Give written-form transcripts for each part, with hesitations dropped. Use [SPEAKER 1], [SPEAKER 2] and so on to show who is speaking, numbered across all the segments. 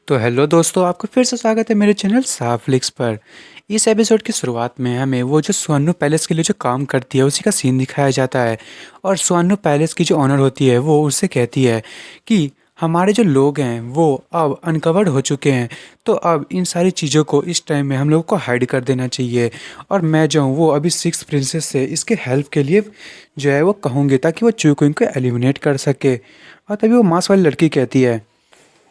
[SPEAKER 1] तो हेलो दोस्तों, आपका फिर से स्वागत है मेरे चैनल साफ्लिक्स पर। इस एपिसोड की शुरुआत में हमें वो जो सुअन्नू पैलेस के लिए जो काम करती है उसी का सीन दिखाया जाता है। और सुअन्नू पैलेस की जो ऑनर होती है वो उससे कहती है कि हमारे जो लोग हैं वो अब अनकवर्ड हो चुके हैं, तो अब इन सारी चीज़ों को इस टाइम में हम लोगों को हाइड कर देना चाहिए। और मैं जो हूँ वो अभी सिक्स प्रिंसेस से इसके हेल्प के लिए जो है वो कहूँगी, ताकि वो चूकुइन को एलिमिनेट कर सके। और तभी वो मांस वाली लड़की कहती है,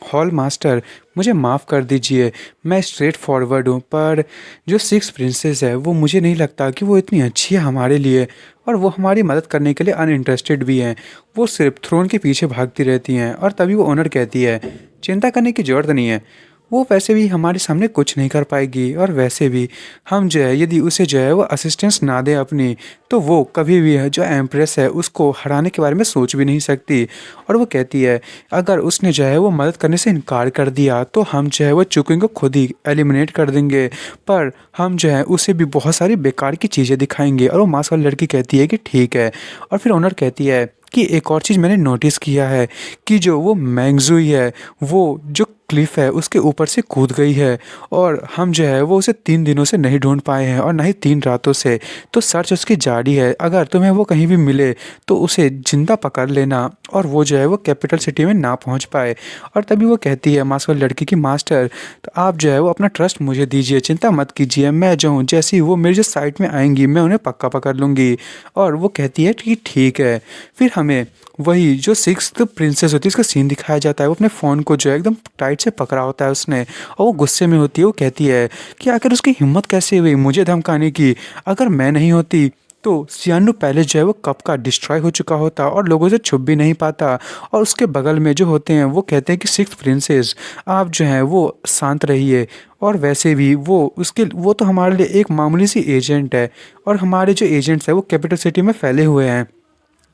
[SPEAKER 1] हॉल मास्टर मुझे माफ़ कर दीजिए, मैं स्ट्रेट फॉरवर्ड हूँ, पर जो सिक्स प्रिंसेस है वो मुझे नहीं लगता कि वो इतनी अच्छी है हमारे लिए, और वो हमारी मदद करने के लिए अनइंटरेस्टेड भी हैं। वो सिर्फ थ्रोन के पीछे भागती रहती हैं। और तभी वो ओनर कहती है, चिंता करने की ज़रूरत नहीं है, वो वैसे भी हमारे सामने कुछ नहीं कर पाएगी, और वैसे भी हम जो है यदि उसे जो है वो असिस्टेंस ना दें अपनी, तो वो कभी भी है जो एम्प्रेस है उसको हराने के बारे में सोच भी नहीं सकती। और वो कहती है, अगर उसने जो है वो मदद करने से इनकार कर दिया तो हम जो है वो चुकिंग को खुद ही एलिमिनेट कर देंगे, पर हम जो है उसे भी बहुत सारी बेकार की चीज़ें दिखाएंगे। और वो मांस वाली लड़की कहती है कि ठीक है। और फिर ओनर कहती है कि एक और चीज़ मैंने नोटिस किया है कि जो वो मैंगजुई है वो जो क्लिफ है उसके ऊपर से कूद गई है, और हम जो है वो उसे 3 दिनों से नहीं ढूंढ पाए हैं और ना ही 3 रातों से। तो सर्च उसकी जारी है, अगर तुम्हें वो कहीं भी मिले तो उसे जिंदा पकड़ लेना, और वो जो है वो कैपिटल सिटी में ना पहुंच पाए। और तभी वो कहती है मास्टर लड़की की, मास्टर तो आप जो है वो अपना ट्रस्ट मुझे दीजिए, चिंता मत कीजिए, मैं जो हूँ जैसे ही वो मेरे जो साइड में आएंगी मैं उन्हें पक्का पकड़ लूँगी। और वो कहती है कि ठीक है। फिर हमें वही जो सिक्स्थ प्रिंसेस होती है इसका सीन दिखाया जाता है। वो अपने फ़ोन को जो है एकदम टाइट से पकड़ा होता है उसने, और वो गुस्से में होती है। वो कहती है कि आखिर उसकी हिम्मत कैसे हुई मुझे धमकाने की, अगर मैं नहीं होती तो सियान्नू पैलेस जो है वो कब का डिस्ट्रॉय हो चुका होता और लोगों से छुप भी नहीं पाता। और उसके बगल में जो होते हैं वो कहते हैं कि सिक्स्थ प्रिंसेस आप जो हैं वो शांत रहिए, और वैसे भी वो तो हमारे लिए एक मामूली सी एजेंट है, और हमारे जो एजेंट्स हैं वो कैपिटल सिटी में फैले हुए हैं।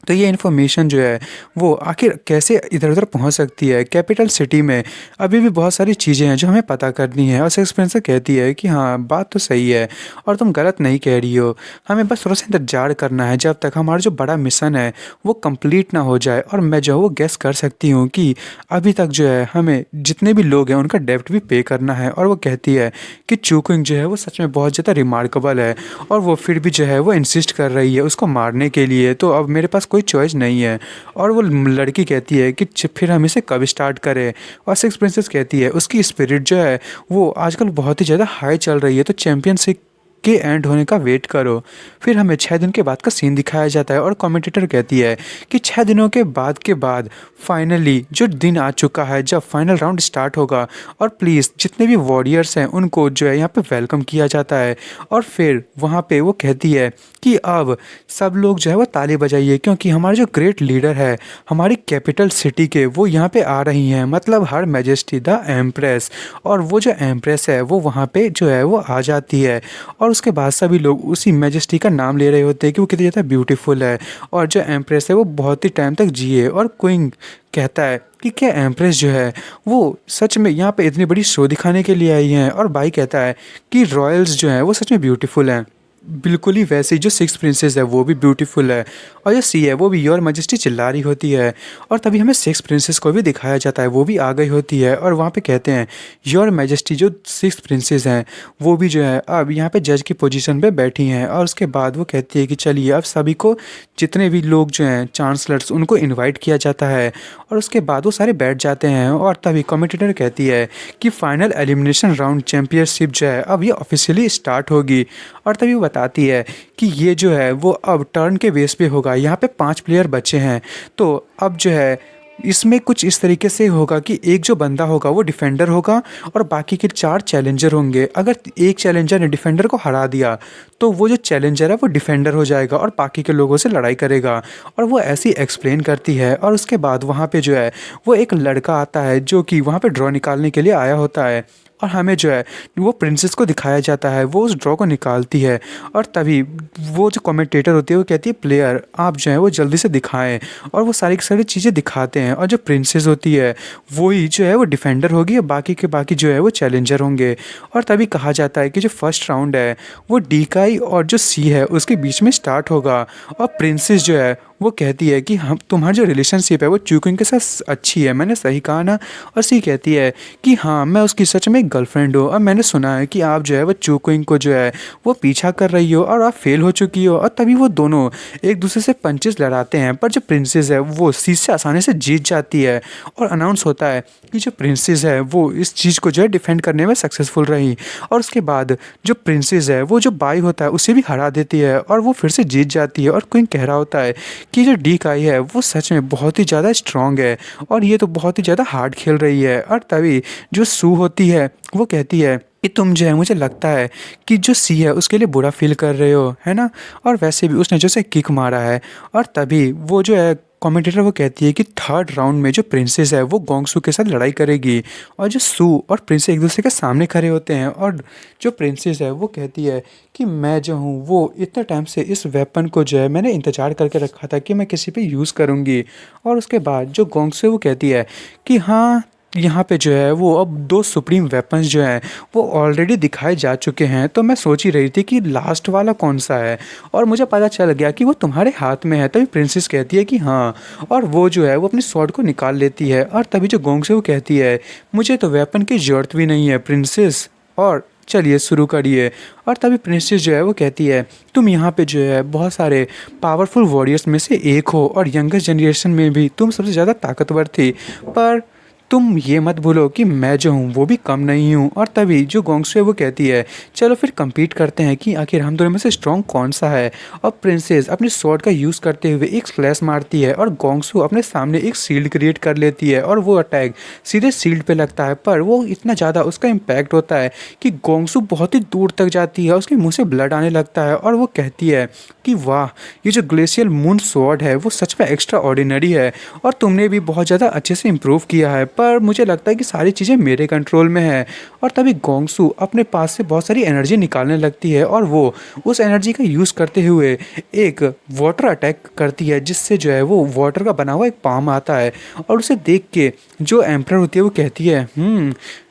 [SPEAKER 1] तो ये इन्फॉर्मेशन जो है वो आखिर कैसे इधर उधर पहुंच सकती है कैपिटल सिटी में, अभी भी बहुत सारी चीज़ें हैं जो हमें पता करनी है। और सेक्स स्पेंसर कहती है कि हाँ बात तो सही है और तुम गलत नहीं कह रही हो, हमें बस थोड़ा सा इंतजार करना है जब तक हमारा जो बड़ा मिशन है वो कंप्लीट ना हो जाए। और मैं जो है वो गेस कर सकती हूँ कि अभी तक जो है हमें जितने भी लोग हैं उनका डेब्ट भी पे करना है। और वो कहती है कि चूकुंग जो है वो सच में बहुत ज़्यादा रिमार्केबल है, और वो फिर भी जो है वो इंसिस्ट कर रही है उसको मारने के लिए, तो अब मेरे पास कोई चॉइस नहीं है। और वो लड़की कहती है कि फिर हम इसे कब स्टार्ट करें। और सिक्स प्रिंसेस कहती है उसकी स्पिरिट जो है वो आजकल बहुत ही ज़्यादा हाई चल रही है, तो चैंपियनशिप के एंड होने का वेट करो। फिर हमें 6 दिन के बाद का सीन दिखाया जाता है, और कमेंटेटर कहती है कि 6 दिनों के बाद फाइनली जो दिन आ चुका है जब फाइनल राउंड स्टार्ट होगा, और प्लीज़ जितने भी वॉरियर्स हैं उनको जो है यहाँ पे वेलकम किया जाता है। और फिर वहाँ पे वो कहती है कि अब सब लोग जो है वो ताली बजाइए, क्योंकि हमारे जो ग्रेट लीडर है हमारी कैपिटल सिटी के वो यहाँ पे आ रही हैं, मतलब हर मैजेस्टी द एम्प्रेस। और वो जो एम्प्रेस है वो वहाँ पे जो है वो आ जाती है, और उसके बाद सभी लोग उसी मैजेस्टी का नाम ले रहे होते हैं कि वो कितनी ज़्यादा ब्यूटीफुल है, और जो एम्प्रेस है वो बहुत ही टाइम तक जिए। और क्वीन कहता है कि क्या एम्प्रेस जो है वो सच में यहाँ पे इतनी बड़ी शो दिखाने के लिए आई हैं। और भाई कहता है कि रॉयल्स जो हैं वो सच में ब्यूटीफुल हैं, बिल्कुल ही वैसे ही जो सिक्स प्रिंसेस है वो भी ब्यूटीफुल है, और जो सी है वो भी योर मैजेस्टी चिल्ला रही होती है। और तभी हमें सिक्स प्रिंसेस को भी दिखाया जाता है, वो भी आ गई होती है, और वहाँ पे कहते हैं योर मैजेस्टी जो सिक्स प्रिंसेस हैं वो भी जो है अब यहाँ पे जज की पोजीशन पे बैठी हैं। और उसके बाद वो कहती है कि चलिए अब सभी को जितने भी लोग जो हैं चांसलर्स उनको इन्वाइट किया जाता है, और उसके बाद वो सारे बैठ जाते हैं। और तभी कमेंटेटर कहती है कि फाइनल एलिमिनेशन राउंड चैंपियनशिप जो है अब ये ऑफिशियली स्टार्ट होगी। और तभी वो बताती है कि ये जो है वो अब टर्न के बेस पे होगा, यहाँ पे 5 प्लेयर बचे हैं, तो अब जो है इसमें कुछ इस तरीके से होगा कि एक जो बंदा होगा वो डिफेंडर होगा, और बाकी के 4 चैलेंजर होंगे। अगर एक चैलेंजर ने डिफेंडर को हरा दिया तो वो जो चैलेंजर है वो डिफेंडर हो जाएगा और बाकी के लोगों से लड़ाई करेगा। और वो ऐसी एक्सप्लेन करती है, और उसके बाद वहाँ पे जो है वो एक लड़का आता है जो कि वहाँ पे ड्रॉ निकालने के लिए आया होता है, और हमें जो है वो प्रिंसेस को दिखाया जाता है, वो उस ड्रॉ को निकालती है। और तभी वो जो कमेंटेटर होती है वो कहती है प्लेयर आप जो है वो जल्दी से दिखाएं, और वो सारी की सारी चीज़ें दिखाते हैं। और जो प्रिंसेस होती है वही जो है वो डिफेंडर होगी, और बाकी के बाकी जो है वो चैलेंजर होंगे। और तभी कहा जाता है कि जो फर्स्ट राउंड है वो डी काई और जो सी है उसके बीच में स्टार्ट होगा, और प्रिंसेस जो है वो कहती है कि हम तुम्हारी जो रिलेशनशिप है वो चूकुंग के साथ अच्छी है, मैंने सही कहा ना? और सी कहती है कि हाँ, मैं उसकी सच में एक गर्लफ्रेंड हूँ और मैंने सुना है कि आप जो है वो चूकुंग को जो है वो पीछा कर रही हो और आप फेल हो चुकी हो। और तभी वो दोनों एक दूसरे से पंचेस लड़ाते हैं, पर जो प्रिंसेस है वो सी से आसानी से जीत जाती है और अनाउंस होता है कि जो प्रिंसेस है वो इस चीज़ को जो है डिफेंड करने में सक्सेसफुल रही। और उसके बाद जो प्रिंसेस है वो जो बाई होता है उसे भी हरा देती है और वो फिर से जीत जाती है। और क्वीन कह रहा होता है कि जो डी काई है वो सच में बहुत ही ज़्यादा स्ट्रांग है और ये तो बहुत ही ज़्यादा हार्ड खेल रही है। और तभी जो सू होती है वो कहती है कि तुम जो है, मुझे लगता है कि जो सी है उसके लिए बुरा फील कर रहे हो, है ना? और वैसे भी उसने जो से किक मारा है। और तभी वो जो है कमेंटेटर वो कहती है कि थर्ड राउंड में जो प्रिंसेस है वो गोंगसू के साथ लड़ाई करेगी। और जो सू और प्रिंसेस एक दूसरे के सामने खड़े होते हैं और जो प्रिंसेस है वो कहती है कि मैं जो हूँ वो इतने टाइम से इस वेपन को जो है मैंने इंतज़ार करके रखा था कि मैं किसी पे यूज़ करूँगी। और उसके बाद जो गोंगसू है वो कहती है कि हाँ, यहाँ पे जो है वो अब 2 सुप्रीम वेपन्स जो हैं वो ऑलरेडी दिखाए जा चुके हैं, तो मैं सोच ही रही थी कि लास्ट वाला कौन-सा है और मुझे पता चल गया कि वो तुम्हारे हाथ में है। तभी प्रिंसेस कहती है कि हाँ, और वो जो है वो अपनी स्वॉर्ड को निकाल लेती है। और तभी जो गोंगसे वो कहती है, मुझे तो वेपन की ज़रूरत भी नहीं है प्रिंसेस, और चलिए शुरू करिए। और तभी प्रिंसेस जो है वो कहती है, तुम यहाँ पे जो है बहुत सारे पावरफुल वॉरियर्स में से एक हो और यंगेस्ट जनरेशन में भी तुम सबसे ज़्यादा ताकतवर थी, पर तुम ये मत भूलो कि मैं जो हूँ वो भी कम नहीं हूँ। और तभी जो गोंगसू है वो कहती है, चलो फिर compete करते हैं कि आखिर हम दोनों में से स्ट्रॉन्ग कौन सा है। और प्रिंसेस अपनी स्वॉर्ड का यूज़ करते हुए एक स्लैश मारती है और गोंगसू अपने सामने एक शील्ड क्रिएट कर लेती है और वो अटैक सीधे शील्ड पे लगता है, पर वो इतना ज़्यादा उसका इम्पैक्ट होता है कि गोंगसू बहुत ही दूर तक जाती है, उसके मुँह से ब्लड आने लगता है। और वो कहती है कि वाह, ये जो ग्लेशियल मून स्वॉर्ड है वो सच में एक्स्ट्रा ऑर्डिनरी है और तुमने भी बहुत ज़्यादा अच्छे से इम्प्रूव किया है, पर मुझे लगता है कि सारी चीज़ें मेरे कंट्रोल में है। और तभी गोंगसू अपने पास से बहुत सारी एनर्जी निकालने लगती है और वो उस एनर्जी का यूज़ करते हुए एक वाटर अटैक करती है, जिससे जो है वो वाटर का बना हुआ एक पाम आता है। और उसे देख के जो एम्परर होती है वो कहती है,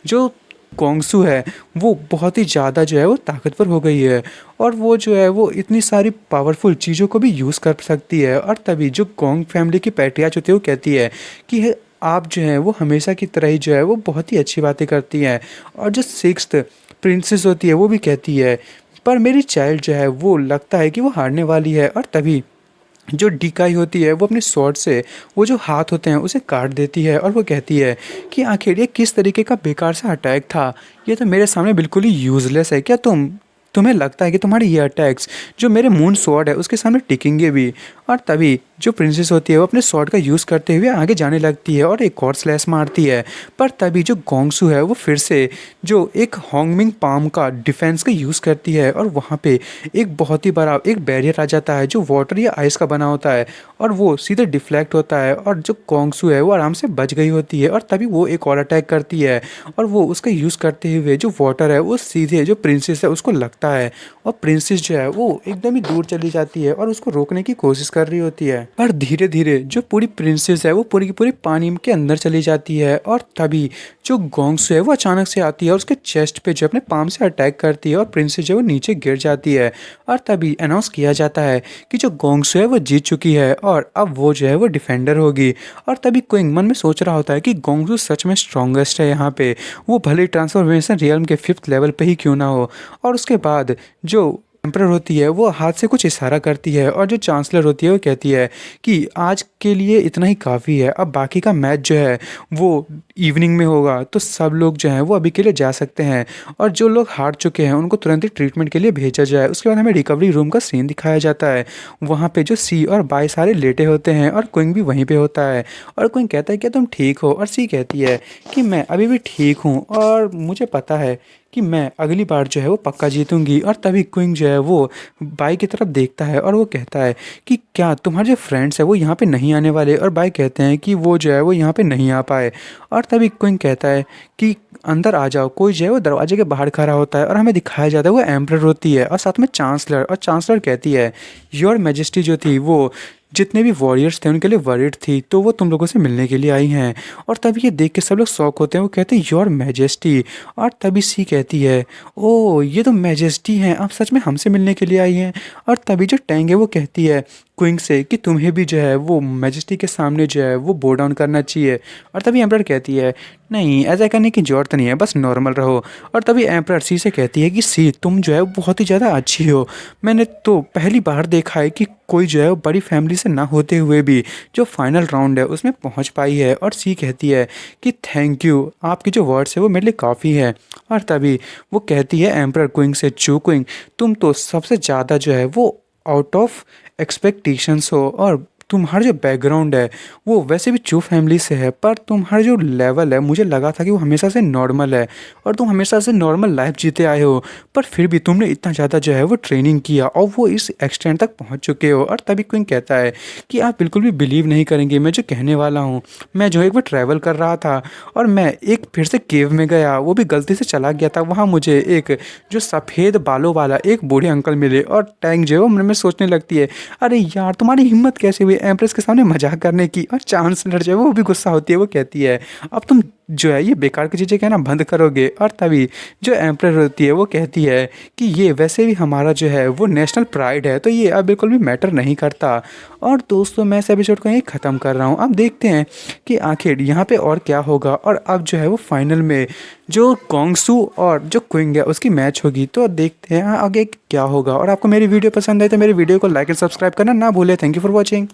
[SPEAKER 1] जो गोंगसू है वो बहुत ही ज़्यादा जो है वो ताकतवर हो गई है और वो जो है वो इतनी सारी पावरफुल चीज़ों को भी यूज़ कर सकती है। और तभी जो गोंग फैमिली की पैट्रियार्च होती है वो कहती है कि आप जो है वो हमेशा की तरह ही जो है वो बहुत ही अच्छी बातें करती हैं। और जो सिक्स्थ प्रिंसेस होती है वो भी कहती है, पर मेरी चाइल्ड जो है वो लगता है कि वो हारने वाली है। और तभी जो डिकाई होती है वो अपने स्वॉर्ड से वो जो हाथ होते हैं उसे काट देती है और वो कहती है कि आखिर ये किस तरीके का बेकार सा अटैक था, ये तो मेरे सामने बिल्कुल ही यूज़लेस है। क्या तुम्हें लगता है कि तुम्हारे ये अटैक्स जो मेरे मून स्वॉर्ड है उसके सामने टिकेंगे भी? और तभी जो प्रिंसेस होती है वो अपने स्वॉर्ड का यूज़ करते हुए आगे जाने लगती है और एक और स्लैश मारती है, पर तभी जो गोंगसू है वो फिर से जो एक होंगमिंग पाम का डिफेंस का यूज़ करती है और वहाँ पे एक बहुत ही बड़ा एक बैरियर आ जाता है जो वाटर या आइस का बना होता है और वो सीधे डिफ्लेक्ट होता है और जो गोंगसू है वो आराम से बच गई होती है। और तभी वो एक और अटैक करती है और वो उसका यूज़ करते हुए जो वाटर है वो सीधे जो प्रिंसेस है उसको लगता है और प्रिंसेस जो है वो एकदम ही दूर चली जाती है और उसको रोकने की कोशिश कर रही होती है। पर धीरे धीरे जो पूरी प्रिंसेस है वो पूरी की पूरी पानी के अंदर चली जाती है और तभी जो गोंगसू है वो अचानक से आती है और उसके चेस्ट पे जो अपने पाम से अटैक करती है और प्रिंसेस जो है वो नीचे गिर जाती है। और तभी अनाउंस किया जाता है कि जो गोंगसू है वो जीत चुकी है और अब वो जो है वो डिफेंडर होगी। और तभी क्विंग मन में सोच रहा होता है कि गोंगसू सच में स्ट्रॉन्गेस्ट है यहाँ पे, वो भले ट्रांसफॉर्मेशन रियल्म के 5th लेवल पे ही क्यों ना हो। और उसके बाद जो एम्परर होती है वो हाथ से कुछ इशारा करती है और जो चांसलर होती है वो कहती है कि आज के लिए इतना ही काफ़ी है, अब बाकी का मैच जो है वो इवनिंग में होगा, तो सब लोग जो हैं वो अभी के लिए जा सकते हैं और जो लोग हार चुके हैं उनको तुरंत ही ट्रीटमेंट के लिए भेजा जाए। उसके बाद हमें रिकवरी रूम का सीन दिखाया जाता है, वहाँ पे जो सी और बाई सारे लेटे होते हैं और क्विंग भी वहीं पे होता है और क्विंग कहता है कि तुम ठीक हो, और सी कहती है कि मैं अभी भी ठीक हूँ और मुझे पता है कि मैं अगली बार जो है वो पक्का जीतूंगी। और तभी क्विंग जो है वो बाई की तरफ देखता है और वो कहता है कि क्या तुम्हारे जो फ्रेंड्स है वो यहाँ पे नहीं आने वाले, और बाई कहते हैं कि वो जो है वो यहाँ पे नहीं आ पाए। और तभी क्विंग कहता है कि अंदर आ जाओ, कोई जो है वो दरवाजे के बाहर खड़ा होता है और हमें दिखाया जाता है वो एम्परर होती है और साथ में चांसलर, और चांसलर कहती है योर मैजेस्टी जो थी वो जितने भी वॉरियर्स थे उनके लिए वरिड थी, तो वो तुम लोगों से मिलने के लिए आई हैं। और तभी ये देख के सब लोग शॉक होते हैं, वो कहते हैं योर मैजेस्टी। और तभी सी कहती है ओ ये तो मैजेस्टी हैं, आप सच में हमसे मिलने के लिए आई हैं। और तभी जो टैंग है वो कहती है क्विंग से कि तुम्हें भी जो है वो मैजेस्टी के सामने जो है वो बो डाउन करना चाहिए। और तभी एम्परर कहती है नहीं, ऐसा करने की ज़रूरत नहीं है, बस नॉर्मल रहो। और तभी एम्परर सी से कहती है कि सी तुम जो है बहुत ही ज़्यादा अच्छी हो। मैंने तो पहली बार देखा है कि कोई जो है वो बड़ी फैमिली से ना होते हुए भी जो फाइनल राउंड है उसमें पहुंच पाई है। और सी कहती है कि थैंक यू, आपकी जो वर्ड्स है वो मेरे लिए काफ़ी है। और तभी वो कहती है एम्परर क्विंग से, चू क्विंग तुम तो सबसे ज़्यादा जो है वो आउट ऑफ एक्सपेक्टेशंस हो, और तुम्हारा जो बैकग्राउंड है वो वैसे भी चू फैमिली से है, पर तुम्हारा जो लेवल है मुझे लगा था कि वो हमेशा से नॉर्मल है और तुम हमेशा से नॉर्मल लाइफ जीते आए हो। पर फिर भी तुमने इतना ज़्यादा जो है वो ट्रेनिंग किया और वो इस एक्सटेंड तक पहुंच चुके हो। और तभी क्विंग कहता है कि आप बिल्कुल भी बिलीव नहीं करेंगे मैं जो कहने वाला हूँ। मैं जो एक बार ट्रैवल कर रहा था और मैं एक फिर से केव में गया, वो भी गलती से चला गया था। वहाँ मुझे एक जो सफ़ेद बालों वाला एक बूढ़े अंकल मिले और टैंक जो है वो मन में सोचने लगती है अरे यार तुम्हारी हिम्मत कैसे हुई एम्प्रेस के सामने मजाक करने की। और चांसलर जो है वो भी गुस्सा होती है, वो कहती है अब तुम जो है ये बेकार की चीज़ें कहना बंद करोगे। और तभी जो एम्प्रेस होती है वो कहती है कि ये वैसे भी हमारा जो है वो नेशनल प्राइड है, तो ये अब बिल्कुल भी मैटर नहीं करता। और दोस्तों मैं इस एपिसोड को यहीं ख़त्म कर रहा हूँ। अब देखते हैं कि आखिर यहाँ पे और क्या होगा। और अब जो है वो फाइनल में जो गोंगसू और जो क्विंग है उसकी मैच होगी, तो देखते हैं आगे क्या होगा। और आपको मेरी वीडियो पसंद आई तो मेरी वीडियो को लाइक और सब्सक्राइब करना ना भूले। Thank you for watching.